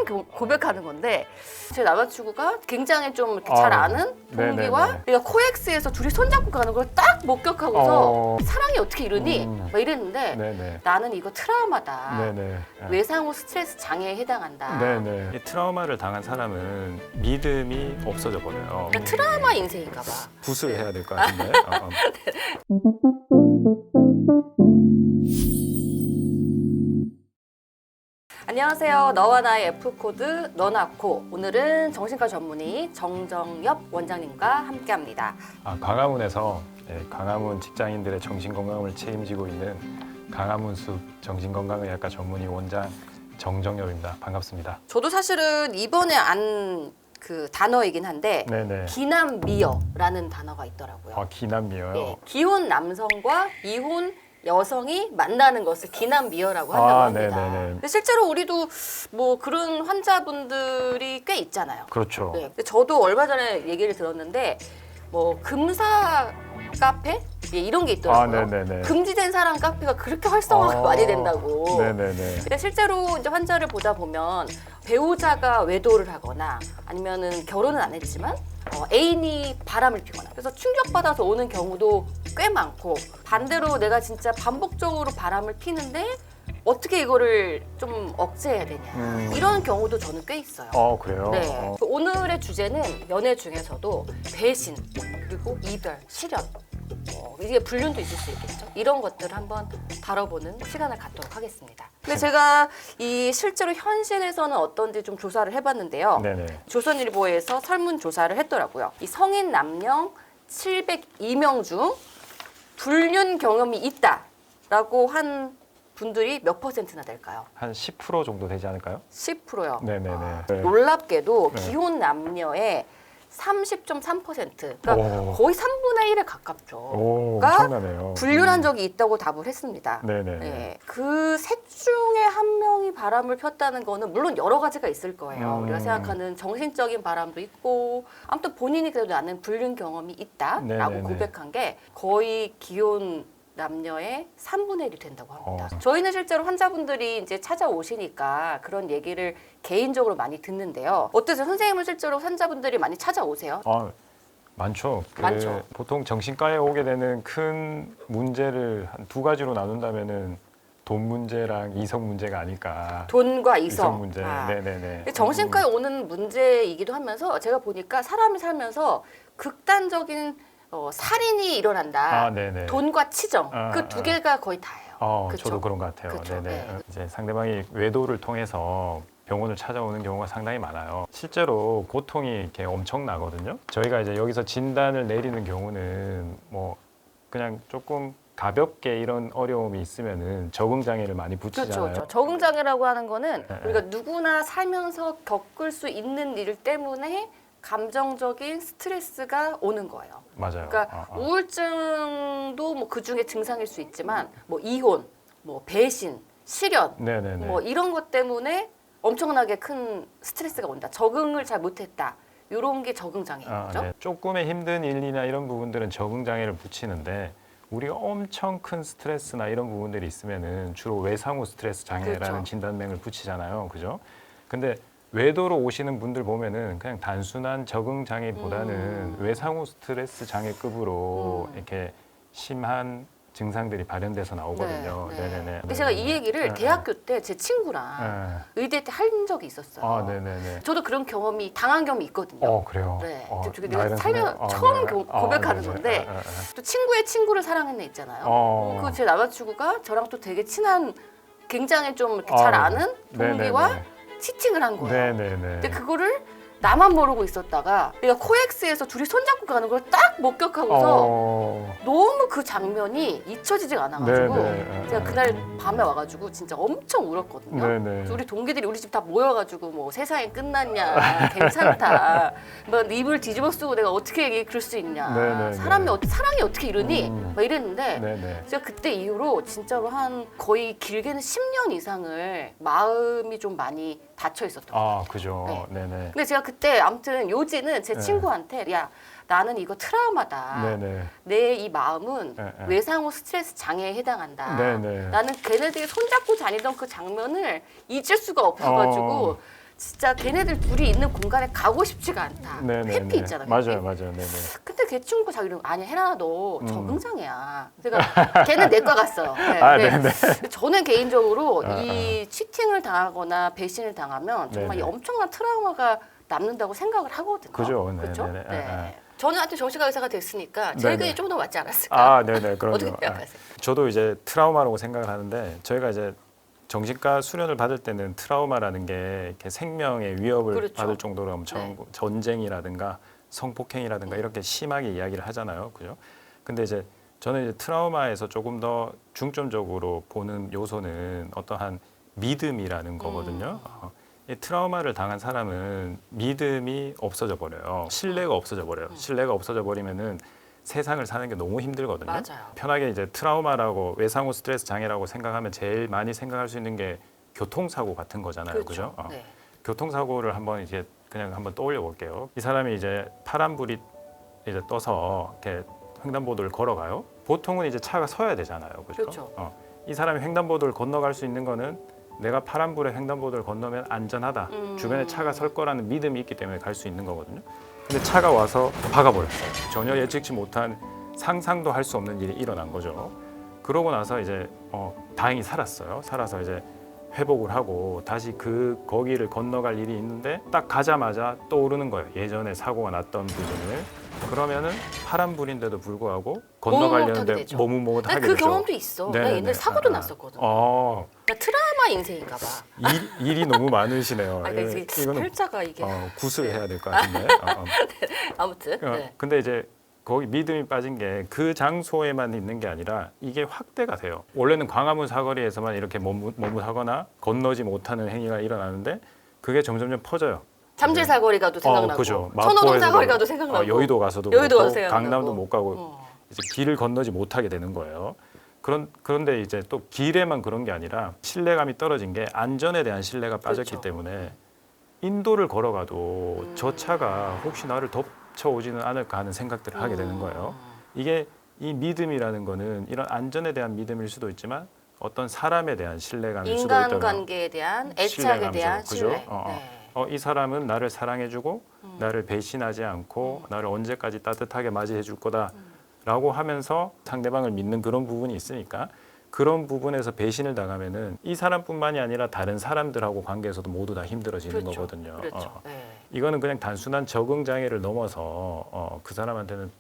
고백하는 건데 제 남자친구가 굉장히 좀 이렇게 잘 아는 동기와 내가 코엑스에서 둘이 손잡고 가는 걸 딱 목격하고서 사랑이 어떻게 이러니? 막 이랬는데 나는 이거 트라우마다. 외상후 스트레스 장애에 해당한다. 이 트라우마를 당한 사람은 믿음이 없어져 버려요. 그러니까 트라우마 인생인가 봐. 붓을 해야 될 것 같은데. 안녕하세요. 너와 나의 F코드 너나코. 오늘은 정신과 전문의 정정엽 원장님과 함께합니다. 광화문에서 광화문 직장인들의 정신건강을 책임지고 있는 강화문숲 정신건강의학과 전문의 원장 정정엽입니다. 반갑습니다. 저도 사실은 이번에 안 그 단어이긴 한데 기남미여라는 단어가 있더라고요. 기남미여요? 네, 기혼 남성과 이혼 여성이 만나는 것을 기남미여라고 한다고 합니다. 근데 실제로 우리도 뭐 그런 환자분들이 꽤 있잖아요. 그렇죠. 네, 근데 저도 얼마 전에 얘기를 들었는데 뭐 금사 카페 이런 게 있더라고요. 금지된 사람 카페가 그렇게 활성화가 많이 된다고. 근데 실제로 이제 환자를 보다 보면 배우자가 외도를 하거나 아니면은 결혼은 안 했지만 애인이 바람을 피거나 그래서 충격받아서 오는 경우도 꽤 많고 반대로 내가 진짜 반복적으로 바람을 피는데 어떻게 이거를 좀 억제해야 되냐 이런 경우도 저는 꽤 있어요. 그래요? 네. 오늘의 주제는 연애 중에서도 배신 그리고 이별, 실연 이게 불륜도 있을 수 있겠죠. 이런 것들을 한번 다뤄보는 시간을 갖도록 하겠습니다. 근데 제가 이 실제로 현실에서는 어떤지 좀 조사를 해봤는데요. 조선일보에서 설문조사를 했더라고요. 이 성인 남녀 702명 중 불륜 경험이 있다라고 한 분들이 몇 퍼센트나 될까요? 한 10% 정도 되지 않을까요? 10%요. 네네네. 놀랍게도 기혼 남녀의 30.3%, 그러니까 거의 3분의 1에 가깝죠. 엄청나네요. 불륜한 적이 있다고 답을 했습니다. 네네네. 그 셋 중에 한 명이 바람을 폈다는 거는 물론 여러 가지가 있을 거예요. 우리가 생각하는 정신적인 바람도 있고 아무튼 본인이 그래도 나는 불륜 경험이 있다라고 고백한 게 거의 기혼 남녀의 3분의 1이 된다고 합니다. 저희는 실제로 환자분들이 이제 찾아오시니까 그런 얘기를 개인적으로 많이 듣는데요. 어떠세요? 선생님은 실제로 환자분들이 많이 찾아오세요? 많죠. 많죠. 보통 정신과에 오게 되는 큰 문제를 한 두 가지로 나눈다면은 돈 문제랑 이성 문제가 아닐까. 돈과 이성 문제. 정신과에 오는 문제이기도 하면서 제가 보니까 사람이 살면서 극단적인 살인이 일어난다. 돈과 치정. 그 두 개가 거의 다예요. 저도 그런 것 같아요. 이제 상대방이 외도를 통해서 병원을 찾아오는 경우가 상당히 많아요. 실제로 고통이 이렇게 엄청나거든요. 저희가 이제 여기서 진단을 내리는 경우는 뭐 그냥 조금 가볍게 이런 어려움이 있으면은 적응 장애를 많이 붙이잖아요. 그렇죠. 적응 장애라고 하는 거는 우리가 누구나 살면서 겪을 수 있는 일 때문에 감정적인 스트레스가 오는 거예요. 맞아요. 그러니까 우울증도 뭐 그 중에 증상일 수 있지만 뭐 이혼, 뭐 배신, 실연, 뭐 이런 것 때문에 엄청나게 큰 스트레스가 온다. 적응을 잘 못했다. 이런 게 적응 장애죠. 조금의 힘든 일이나 이런 부분들은 적응 장애를 붙이는데 우리가 엄청 큰 스트레스나 이런 부분들이 있으면은 주로 외상후 스트레스 장애라는 진단명을 붙이잖아요. 그죠? 근데 외도로 오시는 분들 보면은 그냥 단순한 적응 장애보다는 외상후 스트레스 장애급으로 이렇게 심한 증상들이 발현돼서 나오거든요. 근데 제가 이 얘기를 대학교 때 제 친구랑 의대 때 한 적이 있었어요. 저도 그런 경험이 당한 경험이 있거든요. 그래요? 내가 살면 처음 고백하는 건데 또 친구의 친구를 사랑했네 있잖아요. 그 제 남자친구가 저랑 또 되게 친한 굉장히 좀 잘 아는 동기와 치팅을 한 거예요. 근데 그거를 나만 모르고 있었다가 내가 코엑스에서 둘이 손잡고 가는 걸 딱 목격하고서 너무 그 장면이 잊혀지지가 않아가지고 제가 그날 밤에 와가지고 진짜 엄청 울었거든요. 그래서 우리 동기들이 우리 집 다 모여가지고 뭐 세상이 끝났냐, 괜찮다, 뭐 입을 뒤집어 쓰고 내가 어떻게 그럴 수 있냐, 사랑이 어떻게 이러니, 막 이랬는데 제가 그때 이후로 진짜로 한 거의 길게는 10년 이상을 마음이 좀 많이 닫혀 있었던 거예요. 그죠. 근데 제가 그때 아무튼 요지는 제 친구한테 야 나는 이거 트라우마다. 내 이 마음은 외상후 스트레스 장애에 해당한다. 나는 걔네들이 손잡고 다니던 그 장면을 잊을 수가 없어가지고 진짜 걔네들 둘이 있는 공간에 가고 싶지가 않다. 회피 있잖아. 맞아요. 네네. 근데 걔 친구가 자기는 아니 혜란아 너 적응장애야. 그러니까 걔는 내과 갔어요. 네. 네네. 저는 개인적으로 이 치팅을 당하거나 배신을 당하면 정말 이 엄청난 트라우마가 남는다고 생각을 하거든요. 그죠. 그렇죠? 네. 저는 하여튼 정신과 의사가 됐으니까 제 의견이 좀 더 맞지 않았을까? 아, 네네. 그럼요. 어떻게 생각하세요? 저도 이제 트라우마라고 생각을 하는데 저희가 이제 정신과 수련을 받을 때는 트라우마라는 게 이렇게 생명의 위협을 그렇죠. 받을 정도로 엄청 전쟁이라든가 성폭행이라든가 이렇게 심하게 이야기를 하잖아요. 그죠? 근데 이제 저는 이제 트라우마에서 조금 더 중점적으로 보는 요소는 어떠한 믿음이라는 거거든요. 이 트라우마를 당한 사람은 믿음이 없어져 버려요. 신뢰가 없어져 버려요. 신뢰가 없어져 버리면은 세상을 사는 게 너무 힘들거든요. 맞아요. 편하게 이제 트라우마라고 외상후 스트레스 장애라고 생각하면 제일 많이 생각할 수 있는 게 교통사고 같은 거잖아요. 그죠? 네. 교통사고를 한번 이제 그냥 한번 떠올려 볼게요. 이 사람이 이제 파란불이 이제 떠서 이렇게 횡단보도를 걸어가요. 보통은 이제 차가 서야 되잖아요. 그죠? 그렇죠. 이 사람이 횡단보도를 건너갈 수 있는 거는 내가 파란불에 횡단보도를 건너면 안전하다. 주변에 차가 설 거라는 믿음이 있기 때문에 갈 수 있는 거거든요. 근데 차가 와서 박아버렸어요. 전혀 예측치 못한 상상도 할 수 없는 일이 일어난 거죠. 그러고 나서 이제 다행히 살았어요. 살아서 이제 회복을 하고 다시 거기를 건너갈 일이 있는데 딱 가자마자 떠오르는 거예요. 예전에 사고가 났던 부분을. 그러면은 파란불인데도 불구하고 건너가려는데 머뭇머뭇하게 되죠. 그 경험도 있어. 나 옛날에 사고도 났었거든. 나 트라우마 인생인가 봐. 일이 너무 많으시네요. 이거는 팔자가 이게 구슬 해야 될 것 같은데. 아무튼. 네. 근데 이제 거기 믿음이 빠진 게 그 장소에만 있는 게 아니라 이게 확대가 돼요. 원래는 광화문 사거리에서만 이렇게 머뭇하거나 건너지 못하는 행위가 일어나는데 그게 점점점 퍼져요. 잠실 사거리 가도 생각나고, 그죠. 천호동 사거리 가도 생각나고, 여의도 가서도 강남도 못 가고 이제 길을 건너지 못하게 되는 거예요. 그런데 이제 또 길에만 그런 게 아니라 신뢰감이 떨어진 게 안전에 대한 신뢰가 빠졌기 때문에 인도를 걸어가도 저 차가 혹시 나를 덮쳐오지는 않을까 하는 생각들을 하게 되는 거예요. 이게 이 믿음이라는 거는 이런 안전에 대한 믿음일 수도 있지만 어떤 사람에 대한 신뢰감일 수도 있다면 인간관계에 대한 애착에 대한 신뢰. 이 사람은 나를 사랑해주고 나를 배신하지 않고 나를 언제까지 따뜻하게 맞이해줄 거다라고 하면서 상대방을 믿는 그런 부분이 있으니까 그런 부분에서 배신을 당하면은 이 사람뿐만이 아니라 다른 사람들하고 관계에서도 모두 다 힘들어지는 거거든요. 이거는 그냥 단순한 적응 장애를 넘어서 그 사람한테는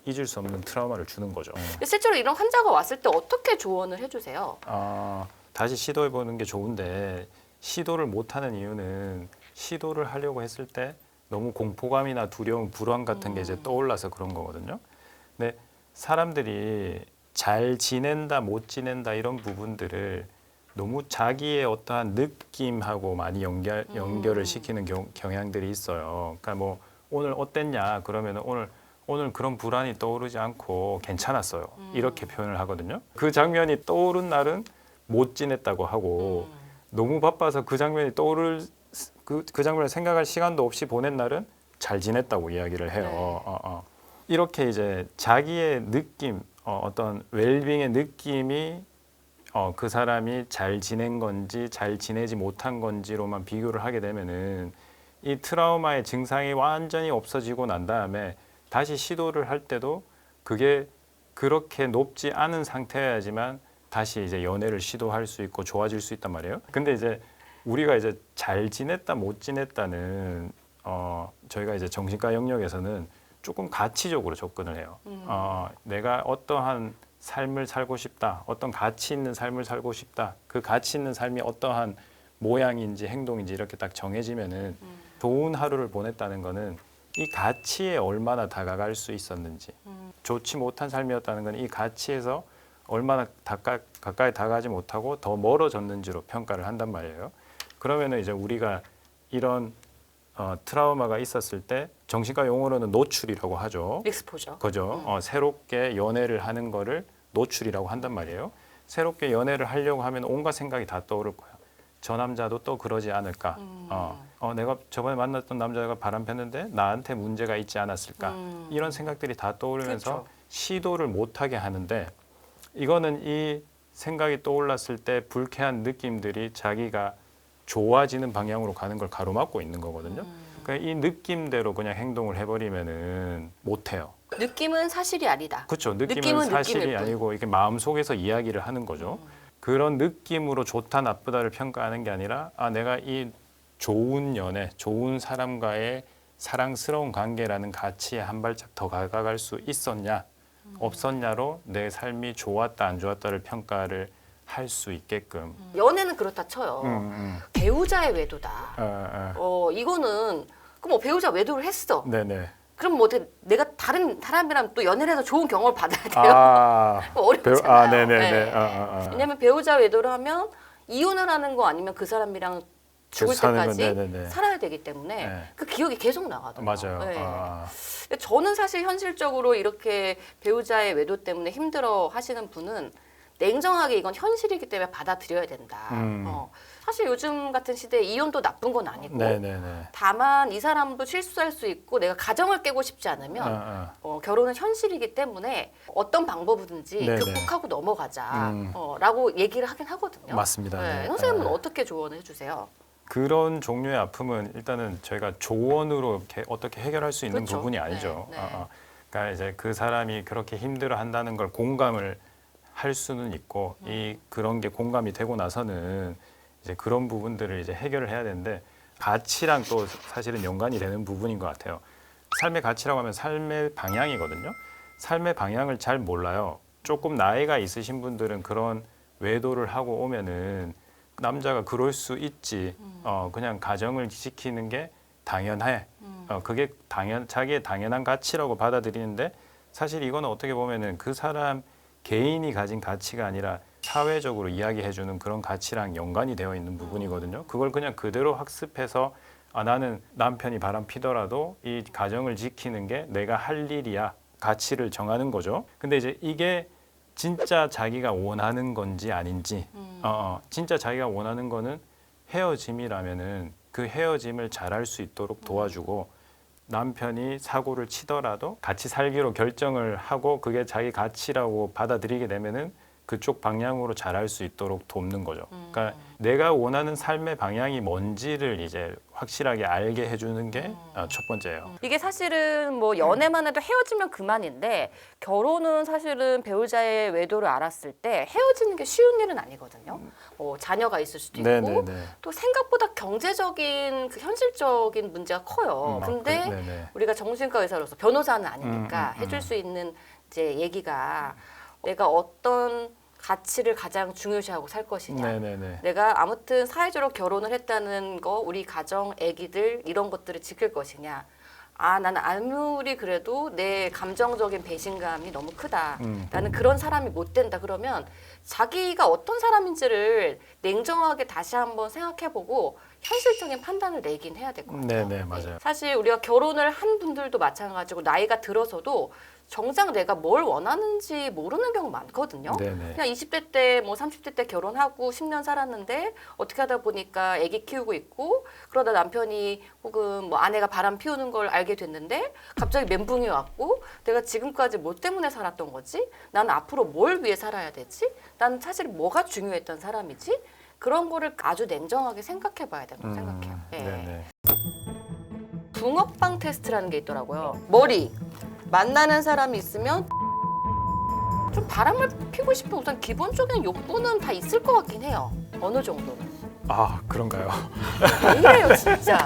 잊을 수 없는 트라우마를 주는 거죠. 실제로 이런 환자가 왔을 때 어떻게 조언을 해주세요? 다시 시도해보는 게 좋은데 시도를 못하는 이유는 시도를 하려고 했을 때 너무 공포감이나 두려움, 불안 같은 게 이제 떠올라서 그런 거거든요. 근데 사람들이 잘 지낸다, 못 지낸다 이런 부분들을 너무 자기의 어떠한 느낌하고 많이 연결을 시키는 경향들이 있어요. 그러니까 뭐 오늘 어땠냐 그러면 오늘 그런 불안이 떠오르지 않고 괜찮았어요. 이렇게 표현을 하거든요. 그 장면이 떠오른 날은 못 지냈다고 하고 너무 바빠서 그 장면이 그 장면을 생각할 시간도 없이 보낸 날은 잘 지냈다고 이야기를 해요. 이렇게 이제 자기의 느낌, 어떤 웰빙의 느낌이 그 사람이 잘 지낸 건지 잘 지내지 못한 건지로만 비교를 하게 되면은 이 트라우마의 증상이 완전히 없어지고 난 다음에 다시 시도를 할 때도 그게 그렇게 높지 않은 상태여야지만 다시 이제 연애를 시도할 수 있고 좋아질 수 있단 말이에요. 근데 이제 우리가 이제 잘 지냈다 못 지냈다는 저희가 이제 정신과 영역에서는 조금 가치적으로 접근을 해요. 내가 어떠한 삶을 살고 싶다, 어떤 가치 있는 삶을 살고 싶다, 그 가치 있는 삶이 어떠한 모양인지 행동인지 이렇게 딱 정해지면은 좋은 하루를 보냈다는 거는 이 가치에 얼마나 다가갈 수 있었는지, 좋지 못한 삶이었다는 건 이 가치에서 얼마나 가까이 다가가지 못하고 더 멀어졌는지로 평가를 한단 말이에요. 그러면은 이제 우리가 이런 트라우마가 있었을 때 정신과 용어로는 노출이라고 하죠. 익스포저. 그죠. 새롭게 연애를 하는 거를 노출이라고 한단 말이에요. 새롭게 연애를 하려고 하면 온갖 생각이 다 떠오를 거예요. 저 남자도 또 그러지 않을까. 내가 저번에 만났던 남자가 바람 폈는데 나한테 문제가 있지 않았을까. 이런 생각들이 다 떠오르면서 그렇죠. 시도를 못하게 하는데 이거는 이 생각이 떠올랐을 때 불쾌한 느낌들이 자기가 좋아지는 방향으로 가는 걸 가로막고 있는 거거든요. 그러니까 이 느낌대로 그냥 행동을 해버리면은 못해요. 느낌은 사실이 아니다. 그렇죠. 느낌은 느낌은 사실이 느낌일 뿐. 아니고 이렇게 마음속에서 이야기를 하는 거죠. 그런 느낌으로 좋다 나쁘다를 평가하는 게 아니라 내가 이 좋은 연애, 좋은 사람과의 사랑스러운 관계라는 가치에 한 발짝 더 다가갈 수 있었냐, 없었냐로 내 삶이 좋았다 안 좋았다를 평가를 할 수 있게끔. 연애는 그렇다 쳐요. 배우자의 외도다. 이거는 그럼 뭐 배우자 외도를 했어. 네네. 그럼 뭐 어떻게 내가 다른 사람이랑 또 연애를 해서 좋은 경험을 받아야 돼요? 어렵잖아요. 네네네. 네. 왜냐면 배우자 외도를 하면 이혼을 하는 거 아니면 그 사람이랑 죽을 때까지 살아야 되기 때문에 그 기억이 계속 나거든요. 맞아요. 네. 저는 사실 현실적으로 이렇게 배우자의 외도 때문에 힘들어 하시는 분은 냉정하게 이건 현실이기 때문에 받아들여야 된다. 사실 요즘 같은 시대에 이혼도 나쁜 건 아니고 다만 이 사람도 실수할 수 있고 내가 가정을 깨고 싶지 않으면 결혼은 현실이기 때문에 어떤 방법이든지 극복하고 넘어가자 라고 얘기를 하긴 하거든요. 맞습니다. 네. 선생님은 어떻게 조언을 해주세요? 그런 종류의 아픔은 일단은 저희가 조언으로 어떻게 해결할 수 있는 그렇죠. 부분이 아니죠. 네, 네. 그러니까 이제 그 사람이 그렇게 힘들어한다는 걸 공감을 할 수는 있고 그런 게 공감이 되고 나서는 이제 그런 부분들을 이제 해결을 해야 되는데 가치랑 또 사실은 연관이 되는 부분인 것 같아요. 삶의 가치라고 하면 삶의 방향이거든요. 삶의 방향을 잘 몰라요. 조금 나이가 있으신 분들은 그런 외도를 하고 오면은 남자가 그럴 수 있지. 그냥 가정을 지키는 게 당연해. 그게 자기의 당연한 가치라고 받아들이는데 사실 이거는 어떻게 보면은 그 사람 개인이 가진 가치가 아니라 사회적으로 이야기해주는 그런 가치랑 연관이 되어 있는 부분이거든요. 그걸 그냥 그대로 학습해서 나는 남편이 바람 피더라도 이 가정을 지키는 게 내가 할 일이야. 가치를 정하는 거죠. 근데 이제 이게 진짜 자기가 원하는 건지 아닌지 진짜 자기가 원하는 거는 헤어짐이라면은 그 헤어짐을 잘할 수 있도록 도와주고 남편이 사고를 치더라도 같이 살기로 결정을 하고 그게 자기 가치라고 받아들이게 되면은 그쪽 방향으로 잘할 수 있도록 돕는 거죠. 그러니까 내가 원하는 삶의 방향이 뭔지를 이제 확실하게 알게 해주는 게 첫 번째예요. 이게 사실은 뭐 연애만 해도 헤어지면 그만인데 결혼은 사실은 배우자의 외도를 알았을 때 헤어지는 게 쉬운 일은 아니거든요. 자녀가 있을 수도 있고 또 생각보다 경제적인 그 현실적인 문제가 커요. 근데 우리가 정신과 의사로서 변호사는 아니니까 해줄 수 있는 이제 얘기가 내가 어떤 가치를 가장 중요시하고 살 것이냐. 내가 아무튼 사회적으로 결혼을 했다는 거, 우리 가정, 아기들 이런 것들을 지킬 것이냐. 나는 아무리 그래도 내 감정적인 배신감이 너무 크다. 나는 그런 사람이 못 된다. 그러면 자기가 어떤 사람인지를 냉정하게 다시 한번 생각해보고 현실적인 판단을 내긴 해야 될 것 같아요. 맞아요. 사실 우리가 결혼을 한 분들도 마찬가지고 나이가 들어서도 정작 내가 뭘 원하는지 모르는 경우 많거든요. 그냥 20대 때 뭐 30대 때 결혼하고 10년 살았는데 어떻게 하다 보니까 아기 키우고 있고 그러다 남편이 혹은 뭐 아내가 바람 피우는 걸 알게 됐는데 갑자기 멘붕이 왔고 내가 지금까지 뭐 때문에 살았던 거지? 나는 앞으로 뭘 위해 살아야 되지? 나는 사실 뭐가 중요했던 사람이지? 그런 거를 아주 냉정하게 생각해 봐야 된다고 생각해요. 붕어빵 테스트라는 게 있더라고요. 머리 만나는 사람이 있으면 좀 바람을 피고 싶은 우선 기본적인 욕구는 다 있을 것 같긴 해요. 어느 정도는. 그런가요? 왜 이래요 진짜.